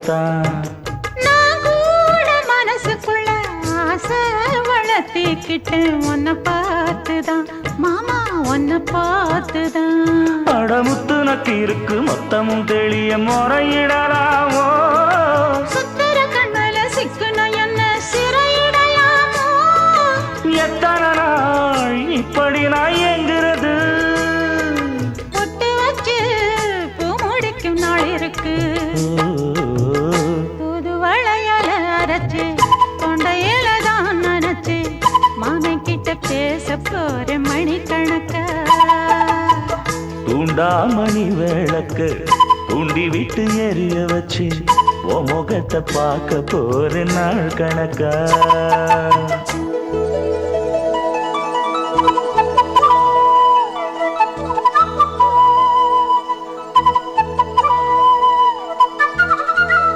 பார்க்கத்தான். நான் கூட மனசுக்குள்ள ஆசை வளர்த்திக்கிட்டேன் உன்னை பார்த்துதான் மாமா உன்னை பார்த்துதான். அடமுத்து நக்கு இருக்கு மொத்தமும் தெளிய முறையிடலாமோ? சுத்தர கண்ணுல சிக்கன என்ன சிறையிடையாமோ? எத்தனை நாள் இப்படி நான் எங்கிறது? பொட்டு வச்சு பூ முடிக்கும் நாள் இருக்கு. புது வளையல அரைச்சு தொண்டையில தான் நினைச்சு மாமன் கிட்ட பேச போற மணிக்கணக்கா. தூண்டாமணி விளக்கு தூண்டி விட்டு எரிய வச்சு உன் முகத்தை பார்க்க போற நாள் கணக்கா.